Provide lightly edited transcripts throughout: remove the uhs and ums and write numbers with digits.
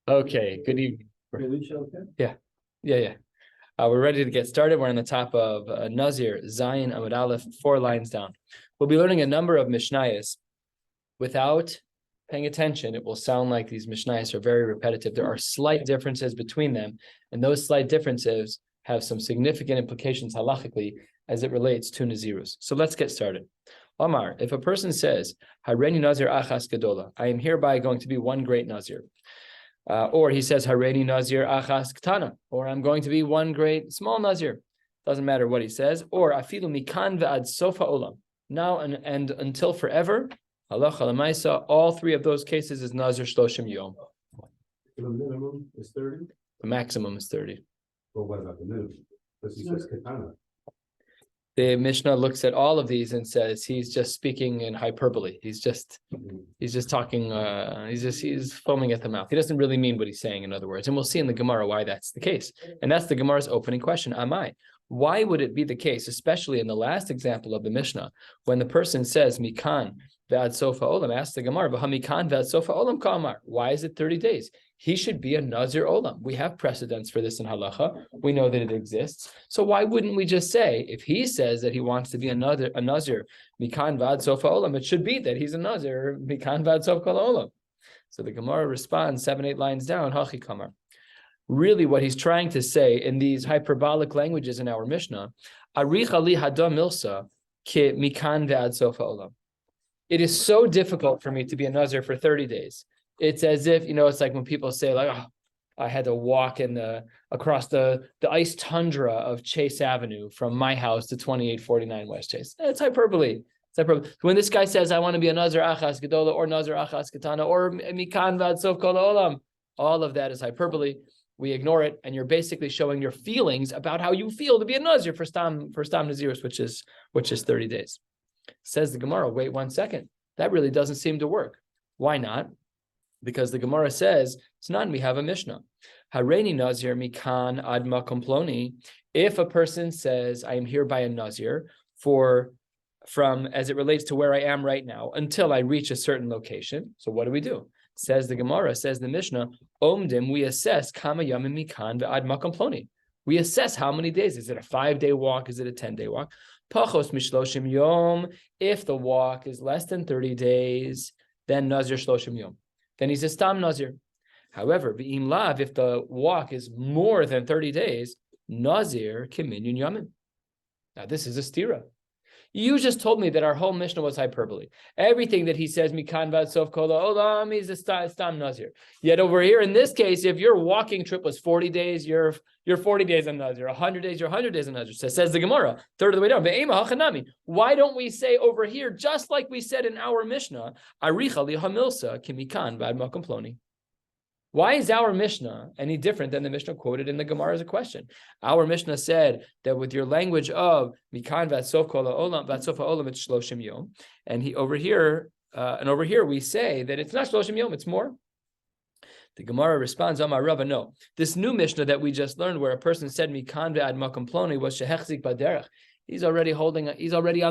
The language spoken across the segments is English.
Okay, good evening. Yeah. We're ready to get started. We're on the top of Nazir, Zayin, Amud Aleph, 4 lines down. We'll be learning a number of Mishnayos. Without paying attention, it will sound like these Mishnayos are very repetitive. There are slight differences between them, and those slight differences have some significant implications halachically as it relates to Nazirus. So let's get started. Amar, if a person says, Hareni Nazir achas gadola, I am hereby going to be one great Nazir. Or he says, Hareni Nazir achas ktana, or I'm going to be one great small Nazir. Doesn't matter what he says. Or afilu mikan ve'ad sofa olam. Now and until forever, halacha l'maisa, all 3 of those cases is Nazir shloshim yom. The minimum is 30? The maximum is 30. Well, what about the minimum? Because he says katana. The Mishnah looks at all of these and says he's just speaking in hyperbole. He's just talking. He's foaming at the mouth. He doesn't really mean what he's saying, in other words. And we'll see in the Gemara why that's the case. And that's the Gemara's opening question. Amai, why would it be the case, especially in the last example of the Mishnah, when the person says mikan ve'ad sofa olam? Ask the Gemara, mikan ve'ad sofa olam ka'amar. Why is it 30 days? He should be a Nazir Olam. We have precedents for this in halacha. We know that it exists. So why wouldn't we just say, if he says that he wants to be a Nazir, Mikan Vad Sofa Olam, it should be that he's a Nazir, Mikan Vad Sofa Olam. So the Gemara responds 7-8 lines down, Hachi Kamar. Really what he's trying to say in these hyperbolic languages in our Mishnah, Aricha li hada milsa ki Mikan Vad Sofa Olam. It is so difficult for me to be a Nazir for 30 days. It's as if, it's like when people say, like, oh, I had to walk across the ice tundra of Chase Avenue from my house to 2849 West Chase. It's hyperbole. When this guy says, I want to be a Nazir Achas Gedola or Nazir Achas Katana or Mikan Vad Sof Kol Olam, all of that is hyperbole. We ignore it, and you're basically showing your feelings about how you feel to be a Nazir for Stam Nazirus, which is 30 days. Says the Gemara, wait 1 second. That really doesn't seem to work. Why not? Because the Gemara says, it's not, we have a Mishnah. Hareni Nazir mikan ad makom ploni. If a person says, I am hereby a Nazir from as it relates to where I am right now until I reach a certain location. So what do? Says the Gemara, says the Mishnah, Omdim, we assess kama yamim mikan ve'ad makom ploni. We assess how many days. Is it a 5-day walk? Is it a 10-day walk? Pachos mishloshim yom. If the walk is less than 30 days, then Nazir shloshim yom. Then he's a Stam Nazir. However, V'im Lav, if the walk is more than 30 days, Nazir Kiminyan Yamin. Now this is a stira. You just told me that our whole Mishnah was hyperbole. Everything that he says, Mikan Vad Sof Kol Olam, he's a Stam Nazir. Yet over here, in this case, if your walking trip was 40 days, you're 40 days a Nazir. 100 days, you're 100 days a Nazir. So says the Gemara, third of the way down. Ve'ema hachanami. Why don't we say over here, just like we said in our Mishnah, Aricha li hamilsa kimikan vad makom ploni? Why is our Mishnah any different than the Mishnah quoted in the Gemara as a question? Our Mishnah said that with your language of mikan vad sof kol olam vad sof olam it's shloshim yom, and over here we say that it's not shloshim yom, it's more. The Gemara responds, Amar Rava, no. This new Mishnah that we just learned, where a person said mikan ve'ad makom ploni, was shehechzik baderech. He's already on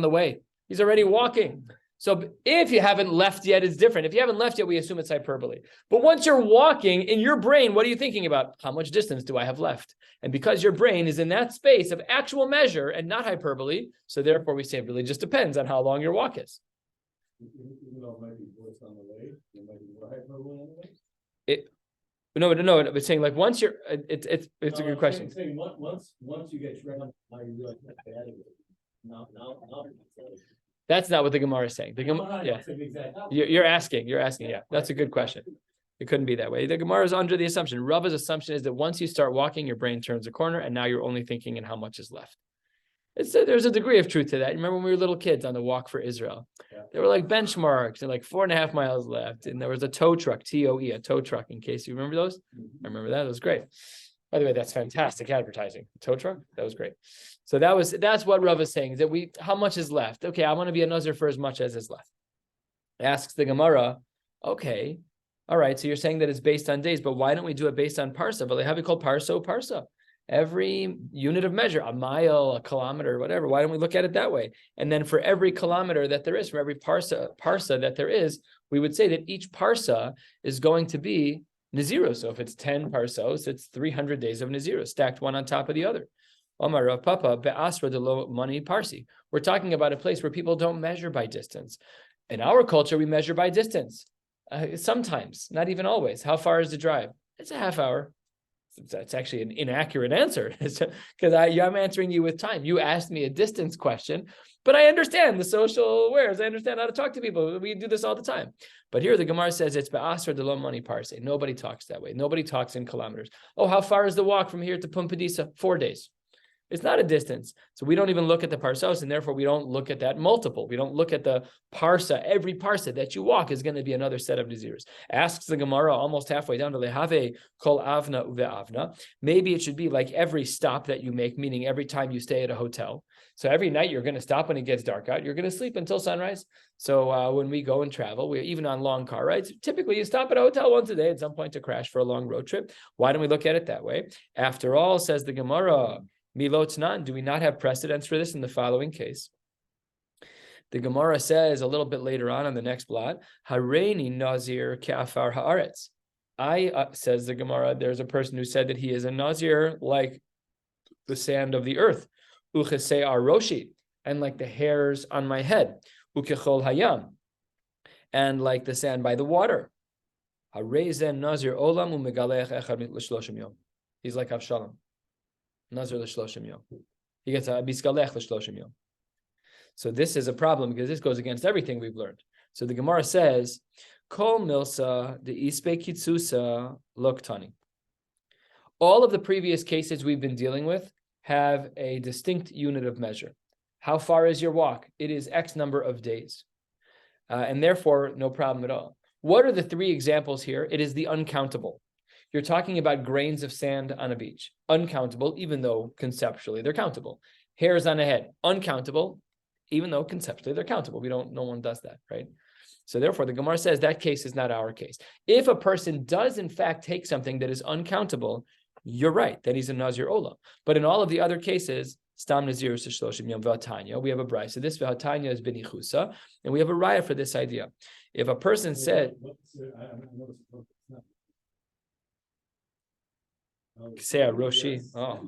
the way. He's already walking. So if you haven't left yet, it's different. If you haven't left yet, we assume it's hyperbole. But once you're walking, in your brain, what are you thinking about? How much distance do I have left? And because your brain is in that space of actual measure and not hyperbole, so therefore we say it really just depends on how long your walk is. Even though it might be worse on the way, it might be more hyperbole anyway? No, but saying like once you're, it's a good question. Saying once you get trained, now you realize that's bad. Now. That's not what the Gemara is saying. The Gemara, yeah, you're asking. Yeah, that's a good question. It couldn't be that way. The Gemara is under the assumption. Rava's assumption is that once you start walking, your brain turns a corner, and now you're only thinking in how much is left. There's a degree of truth to that. Remember when we were little kids on the walk for Israel? Yeah. There were like benchmarks and like 4.5 miles left, and there was a tow truck, TOE, a tow truck. In case you remember those, I remember that. It was great. By the way, that's fantastic advertising. Tow truck, that was great. So that's what Rav is saying, that how much is left? Okay, I want to be a Nazir for as much as is left. Asks the Gemara, okay, all right, so you're saying that it's based on days, but why don't we do it based on parsa? But they have it called parsa. Every unit of measure, a mile, a kilometer, whatever, why don't we look at it that way? And then for every kilometer that there is, for every parsa that there is, we would say that each parsa is going to be Nazirus. So if it's 10 parsos, it's 300 days of Nazirus, stacked one on top of the other. Omar Rav Papa be'asra de lo mani parsi. We're talking about a place where people don't measure by distance. In our culture, we measure by distance. Sometimes, not even always. How far is the drive? It's a half hour. That's actually an inaccurate answer because I'm answering you with time. You asked me a distance question, but I understand the social wares. I understand how to talk to people. We do this all the time. But here the Gemara says it's be'asra de lo mani parse. Nobody talks that way. Nobody talks in kilometers. Oh, how far is the walk from here to Pumbedisa? 4 days. It's not a distance. So we don't even look at the parsos, and therefore we don't look at that multiple. We don't look at the parsa. Every parsa that you walk is going to be another set of nazirs. Asks the Gemara almost halfway down to lehave kol avna uve avna. Maybe it should be like every stop that you make, meaning every time you stay at a hotel. So every night you're going to stop when it gets dark out. You're going to sleep until sunrise. So when we go and travel, we even on long car rides, typically you stop at a hotel once a day at some point to crash for a long road trip. Why don't we look at it that way? After all, says the Gemara, Milotnan, do we not have precedence for this in the following case? The Gemara says a little bit later on the next blot, Hareini Nazir Ka'afar Haaretz. Says the Gemara, there's a person who said that he is a Nazir like the sand of the earth, Uchesei Aroshi, and like the hairs on my head, Ukechol Hayam, and like the sand by the water. Hareizen Nazir Olam Umegalech Echad L'Shloshim Yom. He's like Avshalom. Nazir l'shloshim yom. He gets a biskalech l'shloshim yom. So this is a problem because this goes against everything we've learned. So the Gemara says, Kol milsa de ispe kitsusa loktani. All of the previous cases we've been dealing with have a distinct unit of measure. How far is your walk? It is X number of days. And therefore, no problem at all. What are the 3 examples here? It is the uncountable. You're talking about grains of sand on a beach. Uncountable, even though conceptually they're countable. Hairs on a head. Uncountable, even though conceptually they're countable. No one does that, right? So therefore, the Gemara says that case is not our case. If a person does in fact take something that is uncountable, you're right, that he's a Nazir Olam. But in all of the other cases, Stam Nazir Shloshim Yom V'Atanya, we have a brayso. So this V'Atanya is B'nichusa, and we have a raya for this idea. If a person said, say a Roshi. Oh.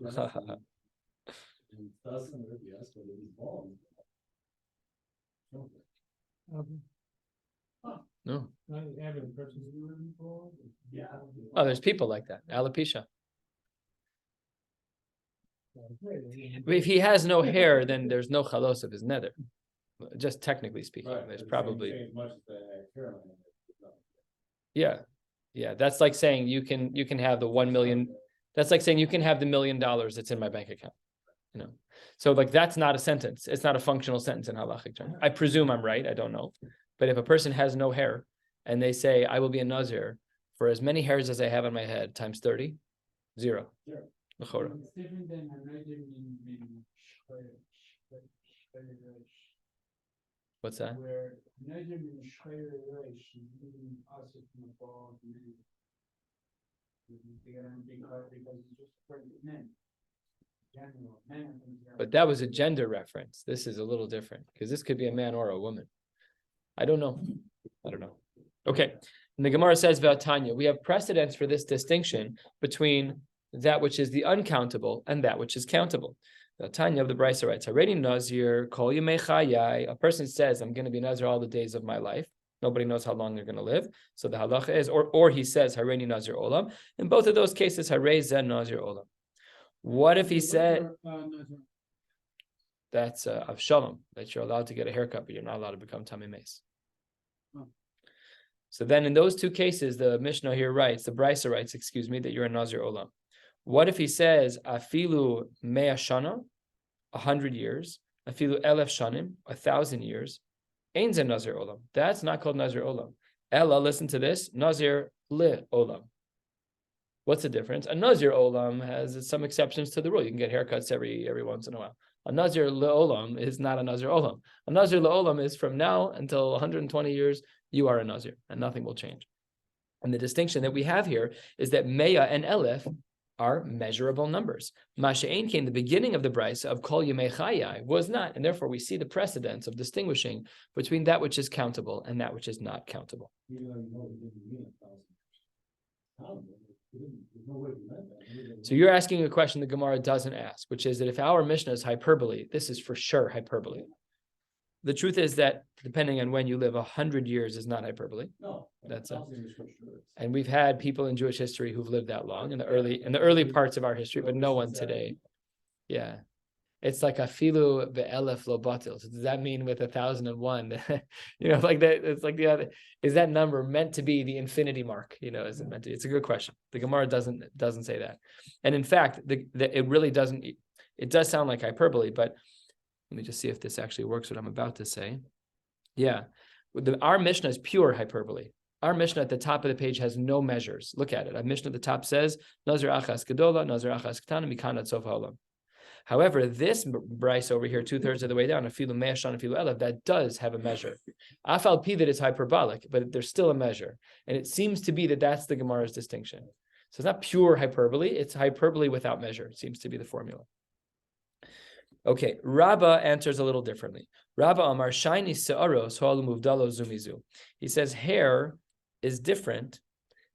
No. Oh, there's people like that. Alopecia. But if he has no hair, then there's no chalos of his nether. Just technically speaking, right. There's probably. Yeah. That's like saying you can have the 1 million. That's like saying you can have the $1 million that's in my bank account, So like that's not a sentence. It's not a functional sentence in halachic terms. I presume I'm right. I don't know. But if a person has no hair and they say, I will be a Nazir for as many hairs as I have on my head times 30, 0. Sure. It's different than what's that? Where but that was a gender reference. This is a little different because this could be a man or a woman. I don't know. Okay. And the Gemara says, V'atanya, we have precedence for this distinction between that which is the uncountable and that which is countable. V'atanya of the Brisa writes, Haredi Nazir, kol yemei chayai. A person says, I'm going to be Nazir all the days of my life. Nobody knows how long they're going to live. So the halacha is, or he says, Hareni Nazir Olam. In both of those cases, Harei Zen Nazir Olam. What if he said, that's Avshalom, that you're allowed to get a haircut, but you're not allowed to become Tamei Meis. So then in those 2 cases, the Mishnah here writes, the Brisa writes, that you're a Nazir Olam. What if he says, Afilu Mea Shana, 100 years, Afilu Elef Shanim, 1,000 years, Ein Ze Nazir Olam. That's not called Nazir Olam. Ella, listen to this, Nazir Le Olam. What's the difference? A Nazir Olam has some exceptions to the rule. You can get haircuts every once in a while. A Nazir Le Olam is not a Nazir Olam. A Nazir Le Olam is from now until 120 years, you are a Nazir, and nothing will change. And the distinction that we have here is that Mea and Elef are measurable numbers. Masha'en came the beginning of the brisa of Kol Yemei Chayai was not, and therefore we see the precedence of distinguishing between that which is countable and that which is not countable. There's no way to measure that. So you're asking a question the Gemara doesn't ask, which is that if our Mishnah is hyperbole, this is for sure hyperbole. The truth is that depending on when you live, 100 years is not hyperbole. No, That's sure. And we've had people in Jewish history who've lived that long in the early parts of our history, but no one today. Yeah. It's like afilu ve'elef lo batil. So does that mean with 1,001? Like that. It's like the other. Is that number meant to be the infinity mark? Is it meant to? It's a good question. The Gemara doesn't say that, and in fact, it really doesn't. It does sound like hyperbole, but let me just see if this actually works. What I'm about to say. Yeah, our Mishnah is pure hyperbole. Our Mishnah at the top of the page has no measures. Look at it. Our Mishnah at the top says Nazir achas gedola, Nazir achas ketana, mikan ad sof haolam. However, this bryce over here, 2/3 of the way down, afilu me'ashan, afilu elef, that does have a measure. Afal pi that is hyperbolic, but there's still a measure. And it seems to be that that's the Gemara's distinction. So it's not pure hyperbole, it's hyperbole without measure. It seems to be the formula. Okay, Rabba answers a little differently. Rabba Amar shiny se'aros ho'alu muvdalo zumizu. He says hair is different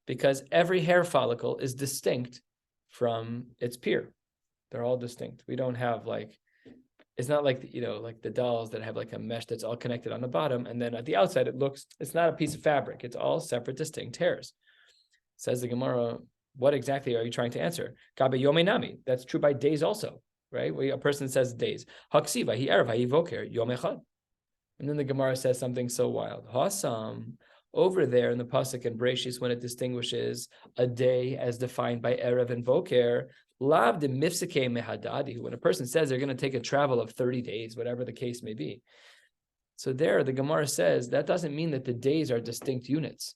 because every hair follicle is distinct from its peer. They're all distinct. We don't have it's not like like the dolls that have like a mesh that's all connected on the bottom, and then at the outside it's not a piece of fabric. It's all separate, distinct hairs. Says the Gemara, what exactly are you trying to answer? Gabe yome nami. That's true by days also, right? A person says days. Haksiva hi erev hi voker yom echad. And then the Gemara says something so wild. Hasam. Over there in the pasuk in Breshis, when it distinguishes a day as defined by erev and voker, lav de mifseke mehadadi. When a person says they're going to take a travel of 30 days, whatever the case may be. So there, the Gemara says that doesn't mean that the days are distinct units.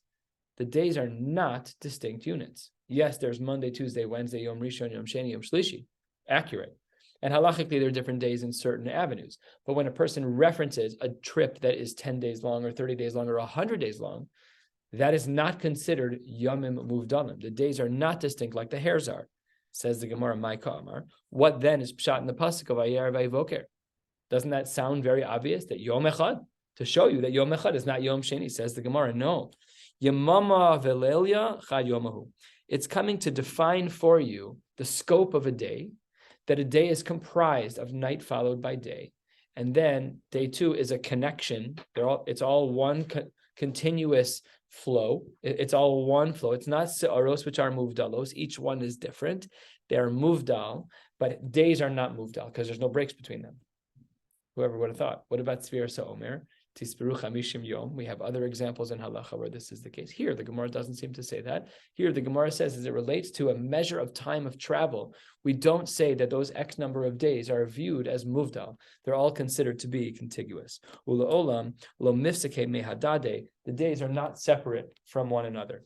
The days are not distinct units. Yes, there's Monday, Tuesday, Wednesday, Yom Rishon, Yom Sheni, Yom Shlishi. Accurate. And halachically, there are different days in certain avenues. But when a person references a trip that is 10 days long or 30 days long or 100 days long, that is not considered yomim muvdalim. The days are not distinct like the hairs are. Says the Gemara, my Kamar. What then is pshat in the pasuk of Ayer Vayvoker? Doesn't that sound very obvious that Yom Echad, to show you that Yom Echad is not Yom Sheni? Says the Gemara, no. Yamama velelia chad yomahu. It's coming to define for you the scope of a day, that a day is comprised of night followed by day, and then day 2 is a connection. It's all one continuous flow. It's all one flow. It's not se'aros, which are muvdalos. Each one is different. They are muvdal, but days are not muvdal because there's no breaks between them. Whoever would have thought. What about Tzvir Sa'omer? Tisperu Chamishim Yom. We have other examples in halacha where this is the case. Here, the Gemara doesn't seem to say that. Here, the Gemara says, as it relates to a measure of time of travel, we don't say that those X number of days are viewed as muvdal. They're all considered to be contiguous. Ula olam lo mifseke mehadade. The days are not separate from one another.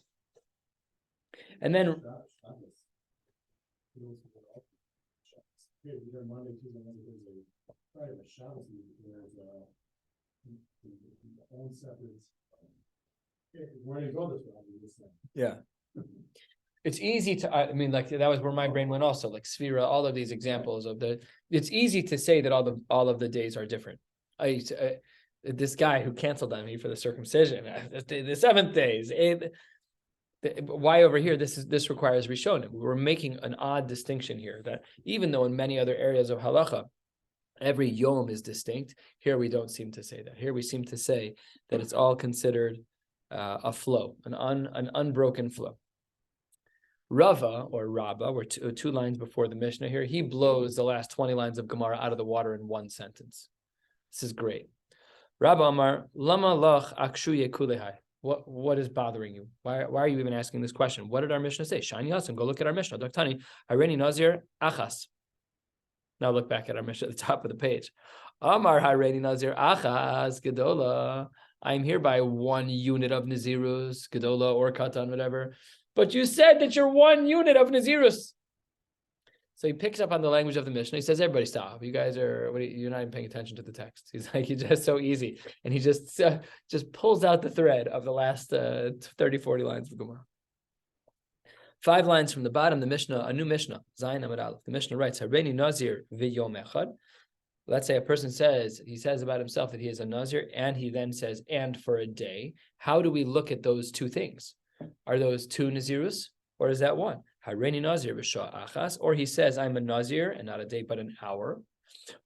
And then yeah, it's easy to, that was where my brain went also, like Sphira, all of these examples it's easy to say that all of the days are different. This guy who canceled on me for the circumcision, the 7th days, why over here, this requires Rishonim. We're making an odd distinction here, that even though in many other areas of halacha, every yom is distinct, here we don't seem to say that. Here we seem to say that it's all considered a flow, an unbroken flow. Rava, or Rabba, we're two lines before the Mishnah here, he blows the last 20 lines of Gemara out of the water in one sentence. This is great. Rabba Amar, Lama lach akshu yekulehai. What is bothering you? Why are you even asking this question? What did our Mishnah say? Shani Hasan, go look at our Mishnah. Daktani, Hareni Nazir, Achas. Now look back at our Mishnah at the top of the page. Amar Hareni Nazir, Achas, Gedola. I'm here by 1 unit of Nazirus, Gedola or Katan, whatever. But you said that you're 1 unit of Nazirus. So he picks up on the language of the Mishnah. He says, everybody stop. You guys you're not even paying attention to the text. He's like, he's just so easy. And he just pulls out the thread of the last 30, 40 lines of Gemara. 5 lines from the bottom, the Mishnah, a new Mishnah, Zayin Amud Aleph. The Mishnah writes, Hareni Nazir v'yom echad. Let's say a person says about himself that he is a Nazir, and he then says, and for a day. How do we look at those 2 things? Are those 2 Nazirus? or is that one? Hareini Nazir b'shah achas, or he says, I'm a Nazir, and not a day, but an hour.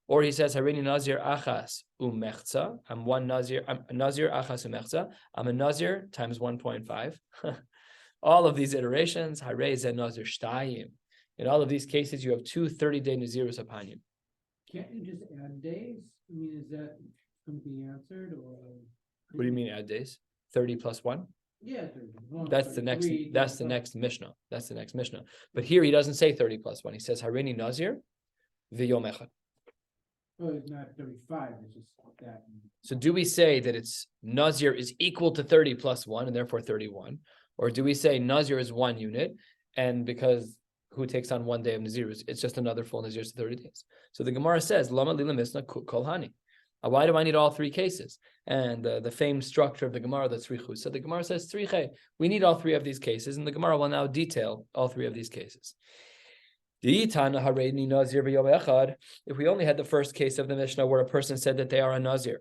Or he says, Hareini Nazir achas umechza. I'm one Nazir. I'm a Nazir achas umechza. I'm a Nazir times 1.5. All of these iterations, Harei ze Nazir shtayim. In all of these cases, you have 2 30-day Nazirus upon you. Can't you just add days? I mean, is that going to be answered or? What do you mean add days? 30 plus 1? Yeah. 30. Oh, That's the next. 33, That's the 35. next Mishnah. That's the next Mishnah. But here he doesn't say 30 plus 1. He says Hareini Nazir v'yom echad. Oh, it's not 35. It's just that. So do we say that it's Nazir is equal to 30 plus 1 and therefore 31? Or do we say Nazir is 1 unit and because who takes on 1 day of Nazirus, it's just another full Nazirus to 30 days. So the Gemara says, Lama lila misna kol hani. Why do I need all 3 cases? And the famed structure of the Gemara, the tzrichus. So the Gemara says, tzriche, we need all 3 of these cases, and the Gemara will now detail all 3 of these cases. If we only had the first case of the Mishnah where a person said that they are a Nazir,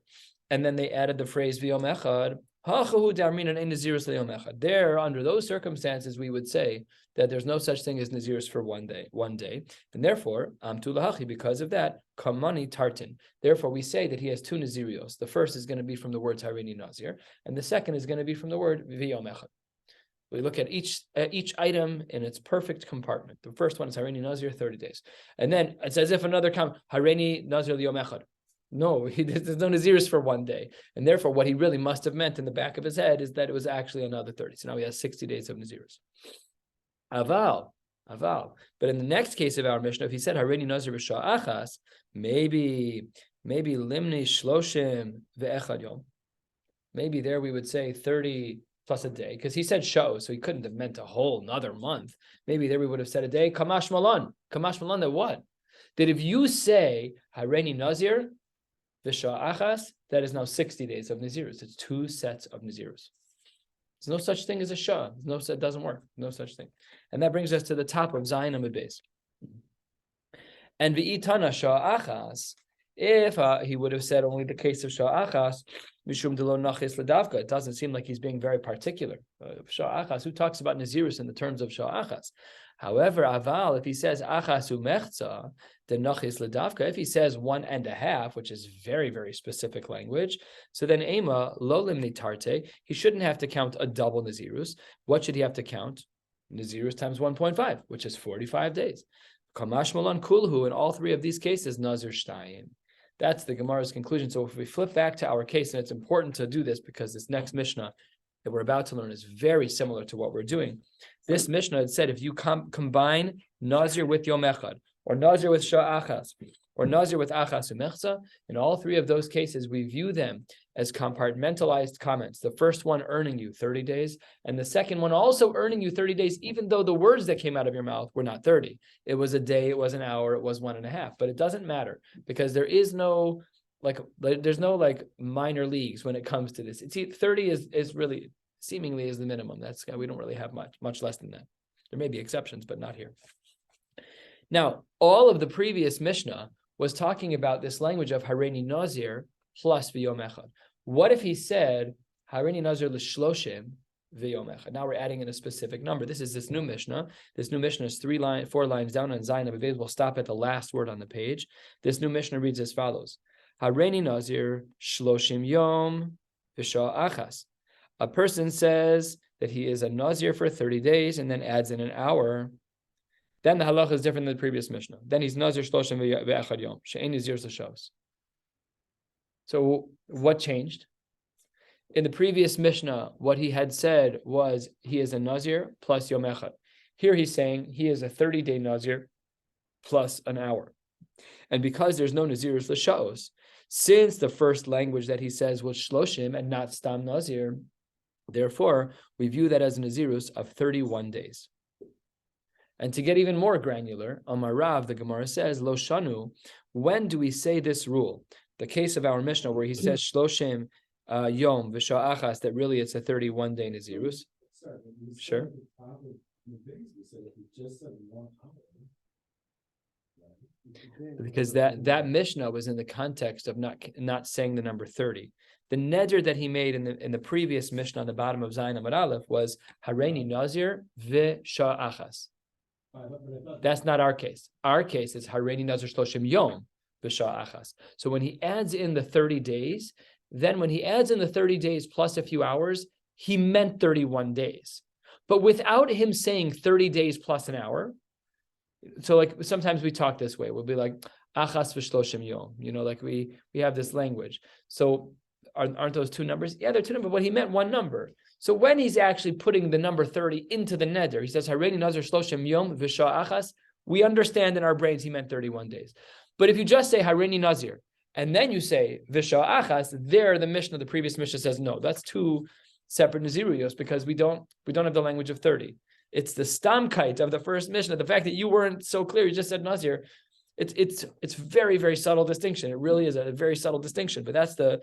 and then they added the phrase v'yom echad, there, under those circumstances, we would say that there's no such thing as Naziris for 1 day, and therefore, because of that, kamani tartin. Therefore, we say that he has 2 Nazirios. The first is going to be from the word Hareini Nazir, and the second is going to be from the word v'yom echad. We look at each item in its perfect compartment. The first one is Hareini Nazir, 30 days. And then it's as if another comes, Hareini Nazir liyom echad. No, there's no Naziris for 1 day. And therefore, what he really must have meant in the back of his head is that it was actually another 30. So now he has 60 days of Naziris. Aval. But in the next case of our Mishnah, if he said Hareini Nazir b'shah achas, maybe limni shloshim ve'echad yom. Maybe there we would say 30 plus a day, because he said show, so he couldn't have meant a whole another month. Maybe there we would have said a day. Kamash malan that what? That if you say Hareini Nazir v'shah achas, that is now 60 days of Nazirus. It's 2 sets of Nazirus. There's no such thing as a shah. It doesn't work. No such thing. And that brings us to the top of Zayin Amud Beis. And v'itana shah achas, if he would have said only the case of shah achas, mishum delo nachis ledavka, it doesn't seem like he's being very particular. Shah achas, who talks about Nazirus in the terms of shah achas? However, aval, if he says achas umechza, then nachis ledavka, if he says 1.5, which is very, very specific language, so then ema lo limni tarte, he shouldn't have to count a double Nazirus. What should he have to count? Nazirus times 1.5, which is 45 days. Kamash malan kulhu, in all 3 of these cases, Nazir shtayim. That's the Gemara's conclusion. So if we flip back to our case, and it's important to do this because this next Mishnah that we're about to learn is very similar to what we're doing. This Mishnah had said if you combine Nazir with Yom Echad, or Nazir with Shah Achas, or Nazir with Achas Umechza, in all 3 of those cases, we view them as compartmentalized comments. The first one earning you 30 days, and the second one also earning you 30 days, even though the words that came out of your mouth were not 30. It was a day, it was an hour, it was 1.5. But it doesn't matter because there is no there's no minor leagues when it comes to this. It's 30 is really seemingly is the minimum. We don't really have much less than that. There may be exceptions, but not here. Now, all of the previous Mishnah was talking about this language of Hareini Nazir plus v'yom echad. What if he said Hareini Nazir l'shloshim v'yom echad? Now we're adding in a specific number. This is this new Mishnah. This new Mishnah is 4 lines down on Zayin Amud Beis. We'll stop at the last word on the page. This new Mishnah reads as follows: Hareini Nazir shloshim yom v'shah achas. A person says that he is a Nazir for 30 days and then adds in an hour. Then the halacha is different than the previous Mishnah. Then he's Nazir shloshim ve'echad yom. She'ein Nazir l'shavos. So what changed? In the previous Mishnah, what he had said was he is a Nazir plus Yom Echad. Here he's saying he is a 30-day Nazir plus an hour. And because there's no Nazirus l'shavos, since the first language that he says was shloshim and not stam Nazir, therefore we view that as a Nazirus of 31 days. And to get even more granular, Amar Rav, the Gemara says, Lo shanu, when do we say this rule? The case of our Mishnah where he says shloshim yom v'shah achas, that really it's a 31-day Nazirus. Sure. Because that Mishnah was in the context of not saying the number 30. The neder that he made in the previous Mishnah on the bottom of Zayin Amud Aleph was Hareini Nazir v'sha'achas. That's not our case. Our case is Hareini Nazir shloshim yom v'sha'achas. So when he adds in the 30 days, then when he adds in the 30 days plus a few hours, he meant 31 days. But without him saying 30 days plus an hour, so like sometimes we talk this way, we'll be like, achas v'shloshim yom, like we have this language. So aren't those two numbers? Yeah, they're two numbers, but he meant one number. So when he's actually putting the number 30 into the neder, he says, Hareini Nazir shloshim yom v'sha'achas, we understand in our brains he meant 31 days. But if you just say Hareini Nazir, and then you say v'sha'achas, there the Mishnah, the previous Mishnah says, no, that's two separate Naziriyos because we don't have the language of 30. It's the stamkite of the first Mishnah. The fact that you weren't so clear, you just said Nazir. It's very, very subtle distinction. It really is a very subtle distinction. But that's the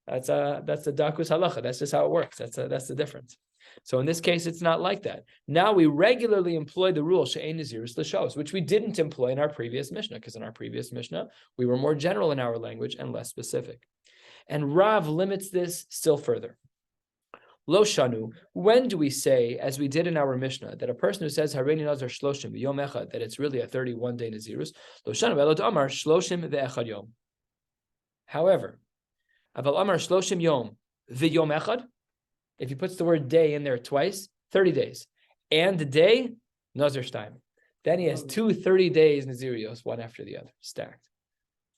dakus halacha. That's just how it works. That's the difference. So in this case, it's not like that. Now we regularly employ the rule she'ein nazirus l'shos, which we didn't employ in our previous Mishnah, because in our previous Mishnah we were more general in our language and less specific. And Rav limits this still further. Lo shanu, when do we say, as we did in our Mishnah, that a person who says Hareini Nazir shloshim yom echad, that it's really a 31-day nazirus? Lo shanu elot amar shloshim ve'echad yom. However, aval amar shloshim yom ve'yom echad, if he puts the word day in there twice, 30 days, and the day, Nazir shtaim, then he has two 30 days nazirios, one after the other, stacked.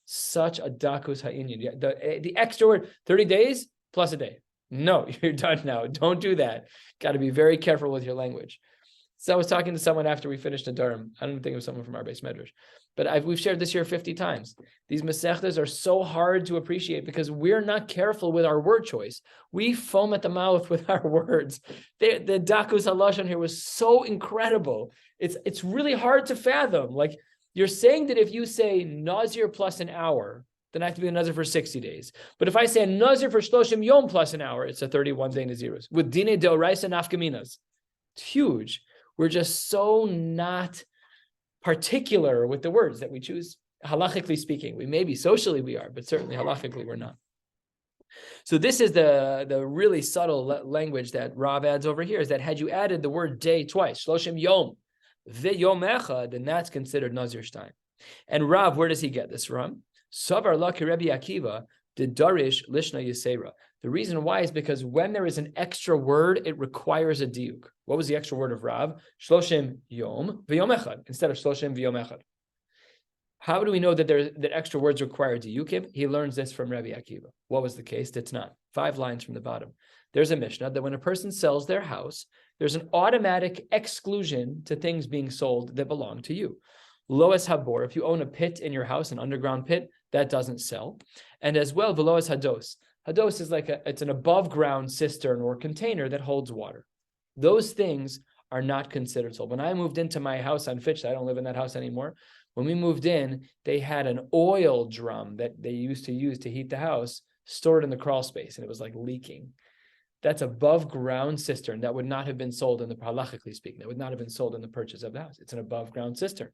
Such a dakus ha'inyan. The extra word, 30 days plus a day. No, you're done now. Don't do that. Got to be very careful with your language. So I was talking to someone after we finished the Durham. I don't think it was someone from our base medrash, but we've shared this here 50 times. These Maseches are so hard to appreciate because we're not careful with our word choice. We foam at the mouth with our words. The dakus halashon here was so incredible. It's really hard to fathom. Like you're saying that if you say Nazir plus an hour, then I have to be a Nazir for 60 days. But if I say a Nazir for shloshim yom plus an hour, it's a 31-day Nazirus. With dine deoraisa nafkaminas. It's huge. We're just so not particular with the words that we choose, halachically speaking. We may be socially we are, but certainly halachically we're not. So this is the really subtle language that Rav adds over here, is that had you added the word day twice, shloshim yom, v'yom echad, then that's considered Nazir shtaim. And Rav, where does he get this from? Savar laki Rabbi Akiva did darish lishna yisera. The reason why is because when there is an extra word, it requires a diuk. What was the extra word of Rav? Shloshim yom v'yom echad instead of shloshim v'yom echad. How do we know that that extra words require diukim? He learns this from Rabbi Akiva. What was the case? It's not. 5 lines from the bottom. There's a Mishnah that when a person sells their house, there's an automatic exclusion to things being sold that belong to you. Loas habor, if you own a pit in your house, an underground pit, that doesn't sell. And as well, veloas hados. Hados is it's an above ground cistern or container that holds water. Those things are not considered sold. When I moved into my house on Fitch, I don't live in that house anymore. When we moved in, they had an oil drum that they used to use to heat the house stored in the crawl space, and it was like leaking. That's above ground cistern that would not have been sold in the, halachically speaking, that would not have been sold in the purchase of the house. It's an above ground cistern.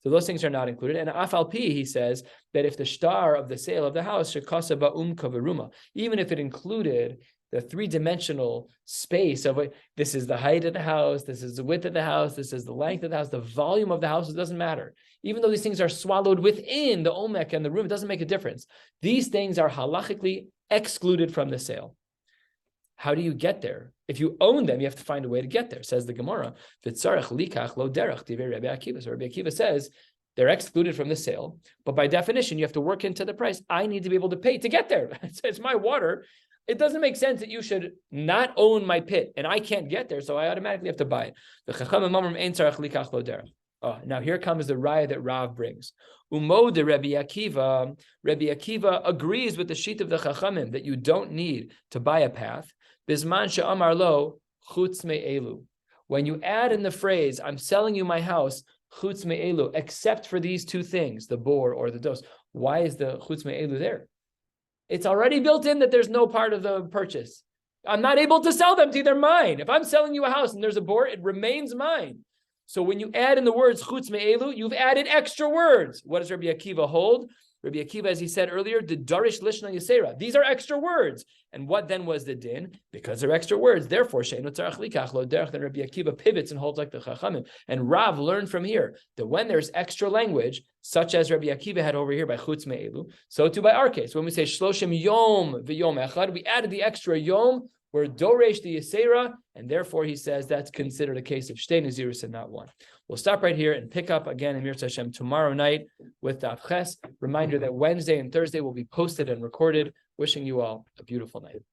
So those things are not included. And afal pi, he says that if the shtar of the sale of the house should kasa ba'um kaveruma, even if it included the 3-dimensional space of this is the height of the house, this is the width of the house, this is the length of the house, the volume of the house, it doesn't matter. Even though these things are swallowed within the omek and the room, it doesn't make a difference. These things are halachically excluded from the sale. How do you get there? If you own them, you have to find a way to get there, says the Gemara. So Rabbi Akiva says they're excluded from the sale, but by definition, you have to work into the price. I need to be able to pay to get there. It's my water. It doesn't make sense that you should not own my pit and I can't get there, so I automatically have to buy it. Oh, now here comes the raya that Rav brings. Umo de Rabbi Akiva. Rabbi Akiva agrees with the sheet of the Chachamim that you don't need to buy a path. Bisman she'amar lo chutz me'elu. When you add in the phrase, I'm selling you my house, chutz me'elu, except for these 2 things, the bor or the dos. Why is the chutz me'elu there? It's already built in that there's no part of the purchase. I'm not able to sell them to you, they're mine. If I'm selling you a house and there's a bor, it remains mine. So when you add in the words chutz me'elu, you've added extra words. What does Rabbi Akiva hold? Rabbi Akiva, as he said earlier, the darish lishna yisera. These are extra words. And what then was the din? Because they're extra words. Therefore, she'enu tzarach likach lo derech. Then Rabbi Akiva pivots and holds like the Chachamim. And Rav learned from here that when there's extra language, such as Rabbi Akiva had over here by chutz me'elu, so too by our case. When we say shloshim yom v'yom echad, we added the extra yom. We're doresh the yisera, and therefore he says that's considered a case of shtei nazirus and not one. We'll stop right here and pick up again in Mirza Hashem tomorrow night with Daf Ches. Reminder that Wednesday and Thursday will be posted and recorded. Wishing you all a beautiful night.